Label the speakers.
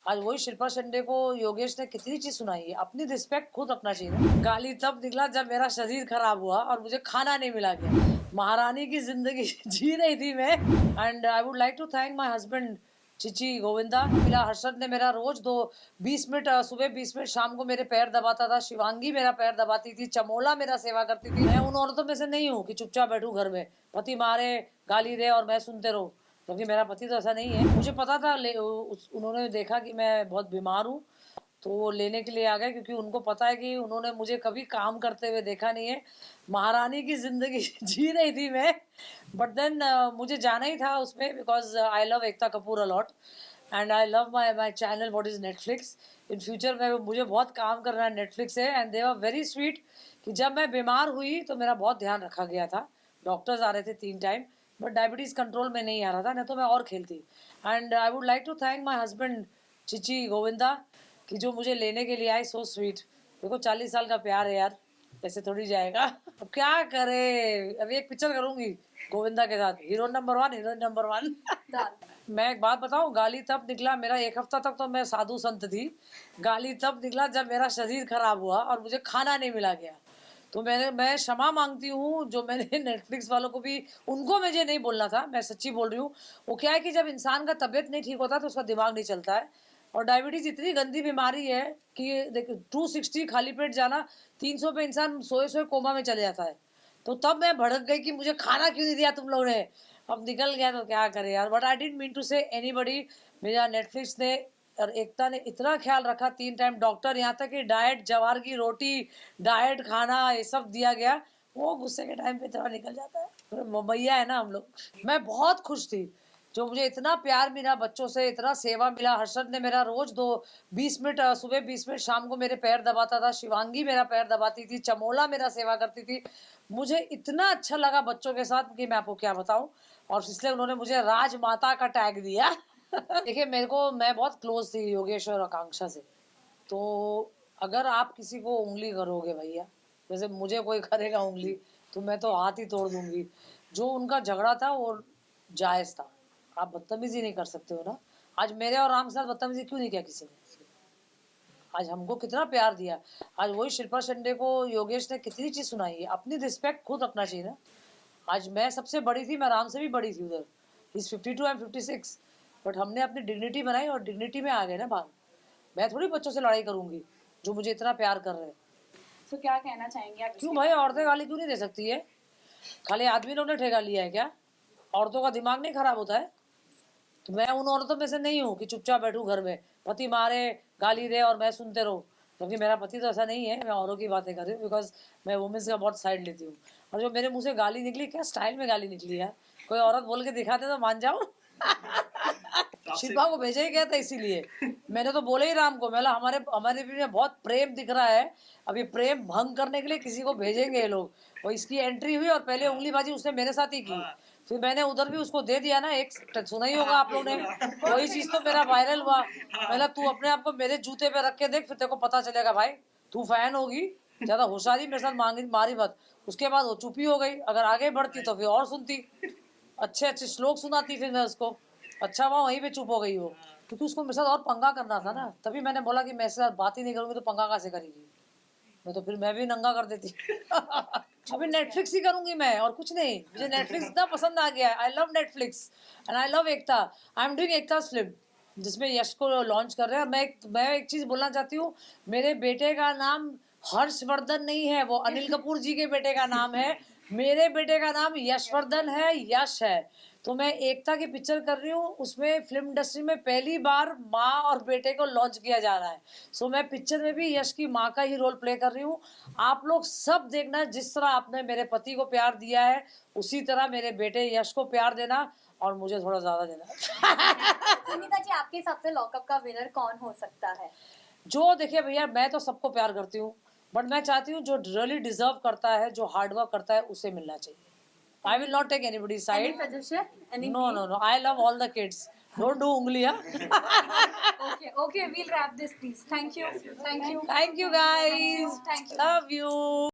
Speaker 1: आज वही शिल्पा शिंदे को योगेश ने कितनी चीज सुनाई है। अपनी रिस्पेक्ट खुद रखना चाहिए। गाली तब निकला जब मेरा शरीर खराब हुआ और मुझे खाना नहीं मिला गया। महारानी की जिंदगी जी रही थी मैं। And I would like to thank my husband Chichi Govinda. मिला हर्षद ने मेरा रोज 20 मिनट सुबह 20 मिनट शाम को मेरे पैर दबाता था। शिवांगी मेरा पैर दबाती थी। चमोला मेरा सेवा करती थी। मैं उन औरतों में से नहीं हूँ कि चुपचाप बैठू घर में, पति मारे गाली दे और मैं सुनते रहूं, क्योंकि मेरा पति तो ऐसा नहीं है। मुझे पता था उन्होंने देखा कि मैं बहुत बीमार हूँ, तो वो लेने के लिए आ गए, क्योंकि उनको पता है कि उन्होंने मुझे कभी काम करते हुए देखा नहीं है। महारानी की जिंदगी जी रही थी मैं, बट देन मुझे जाना ही था उसमें, because I love Ekta Kapoor a lot and I love my channel what is Netflix. In future में मुझे बहुत काम करना है नेटफ्लिक्स से। And they were very sweet कि जब मैं बीमार हुई तो मेरा बहुत ध्यान रखा गया था। डॉक्टर्स आ रहे थे 3 टाइम, बट डायबिटीज कंट्रोल में नहीं आ रहा था, नहीं तो मैं और खेलती। And I would like to thank my husband Chichi Govinda कि जो मुझे लेने के लिए आए। So sweet. देखो 40 साल का प्यार है यार, ऐसे थोड़ी जाएगा। अब क्या करे, अभी एक पिक्चर करूंगी गोविंदा के साथ, हीरो नंबर 1, हीरोइन नंबर 1। मैं एक बात बताऊं, गाली तब निकला, मेरा 1 हफ्ता तक तो मैं साधु संत थी। गाली तब निकला जब मेरा शरीर खराब हुआ और मुझे खाना नहीं मिला गया। तो मैं क्षमा मांगती हूँ जो मैंने नेटफ्लिक्स वालों को भी, उनको मुझे नहीं बोलना था, मैं सच्ची बोल रही हूँ। वो क्या है कि जब इंसान का तबीयत नहीं ठीक होता तो उसका दिमाग नहीं चलता है। और डायबिटीज इतनी गंदी बीमारी है कि देखो 260 खाली पेट जाना, 300 पे इंसान सोए सोए कोमा में चले जाता है। तो तब मैं भड़क गई कि मुझे खाना क्यों नहीं दिया तुम लोगों ने। अब निकल गया तो क्या करे यार, but I didn't mean to say anybody. मेरा नेटफ्लिक्स ने और एकता ने इतना ख्याल रखा, 3 टाइम डॉक्टर, यहाँ तक कि डाइट, जवार की रोटी, डाइट खाना, ये सब दिया गया। वो गुस्से के टाइम पे इतना निकल जाता है, मैया है ना हम लोग। मैं बहुत खुश थी, जो मुझे इतना प्यार मिला बच्चों से, इतना सेवा मिला। हर्षद ने मेरा रोज 20 मिनट सुबह 20 मिनट शाम को मेरे पैर दबाता था। शिवांगी मेरा पैर दबाती थी। चमोला मेरा सेवा करती थी। मुझे इतना अच्छा लगा बच्चों के साथ कि मैं आपको क्या बताऊं। और इसलिए उन्होंने मुझे राजमाता का टैग दिया। देखिए मैं बहुत क्लोज थी योगेश और आकांक्षा से। तो अगर आप किसी को उंगली करोगे भैया, जैसे मुझे कोई करेगा उंगली, तो मैं तो हाथ ही तोड़ दूंगी। जो उनका झगड़ा था वो जायज था। आप बदतमीजी नहीं कर सकते हो ना। आज मेरे और राम के साथ बदतमीजी क्यों नहीं किया किसी ने। आज हमको कितना प्यार दिया। आज वही शिल्पा शिंदे को योगेश ने कितनी चीज सुनाई है। अपनी रिस्पेक्ट खुद रखना चाहिए ना। आज मैं सबसे बड़ी थी, मैं राम से भी बड़ी थी उधर। इज 52 एंड 56, बट हमने अपनी डिग्निटी बनाई और डिग्निटी में आ गए ना बाहर। मैं थोड़ी बच्चों से लड़ाई करूंगी जो मुझे इतना प्यार कर रहे हैं।
Speaker 2: तो क्या कहना चाहेंगे आप?
Speaker 1: क्यों भाई, औरतें गाली क्यों नहीं दे सकती है? खाली आदमी लोग ने ठेका लिया है क्या? औरतों का दिमाग नहीं खराब होता है? तो मैं उन औरतों में से नहीं हूँ कि चुपचाप बैठू घर में, पति मारे गाली दे और मैं सुनते रहूं, क्योंकि मेरा पति तो ऐसा नहीं है। मैं औरों की बातें कर रही हूँ, बिकॉज मैं वुमेन्स का बहुत साइड लेती हूँ। और जो मेरे मुंह से गाली निकली, क्या स्टाइल में गाली निकली यार। कोई औरत बोल के दिखाते तो मान जाओ। शिल्पा को भेजा ही गया था इसीलिए। मैंने तो बोले ही राम को, मैं हमारे हमारे बीच में बहुत प्रेम दिख रहा है, अब ये प्रेम भंग करने के लिए किसी को भेजेंगे ये लोग। और इसकी एंट्री हुई और पहले उंगलीबाजी उसने मेरे साथ ही की। फिर मैंने उधर भी उसको दे दिया ना, एक सुना ही होगा आप लोगों ने, वही चीज तो मेरा वायरल हुआ। पहले तू अपने आप को मेरे जूते पे रख के देख, फिर तेरे को पता चलेगा भाई। तू फैन होगी, ज्यादा होशियारी मेरे साथ मारी मत। उसके बाद वो चुपी हो गई, अगर आगे बढ़ती तो फिर और सुनती, अच्छे अच्छे श्लोक सुनाती फिर मैं उसको। अच्छा वहाँ वहीं पे चुप हो गई वो, क्योंकि उसको मेरे साथ और पंगा करना था ना। तभी मैंने बोला कि मैं इसके साथ बात ही नहीं करूंगी तो पंगा कैसे करेगी। मैं तो फिर मैं भी नंगा कर देती। अभी नेटफ्लिक्स ही करूंगी मैं, और कुछ नहीं। मुझे नेटफ्लिक्स इतना पसंद आ गया है। I love Netflix and I love Ekta. I am doing Ekta film जिसमें यश को लॉन्च कर रहे हैं। मैं एक चीज बोलना चाहती हूँ, मेरे बेटे का नाम हर्षवर्धन नहीं है, वो अनिल कपूर जी के बेटे का नाम है। मेरे बेटे का नाम यशवर्धन है, यश है। तो मैं एकता की पिक्चर कर रही हूँ, उसमें फिल्म इंडस्ट्री में पहली बार माँ और बेटे को लॉन्च किया जा रहा है। सो मैं पिक्चर में भी यश की माँ का ही रोल प्ले कर रही हूँ। आप लोग सब देखना, जिस तरह आपने मेरे पति को प्यार दिया है उसी तरह मेरे बेटे यश को प्यार देना, और मुझे थोड़ा ज्यादा देना।
Speaker 2: सुनीता जी, आपके हिसाब से लॉकअप का विनर कौन हो सकता है?
Speaker 1: जो देखिए भैया, मैं तो सबको प्यार करती हूँ, बट मैं चाहती हूँ जो रियली डिजर्व करता है, जो हार्डवर्क करता है, उसे मिलना चाहिए। I will not take anybody's side.
Speaker 2: Any suggestion? Any
Speaker 1: No,
Speaker 2: name?
Speaker 1: no, no. I love all the kids. Don't do ungli, huh?
Speaker 2: Okay, okay, we'll wrap this, please. Thank you. Thank you.
Speaker 1: Thank you, guys.
Speaker 2: Thank you.
Speaker 1: Love you.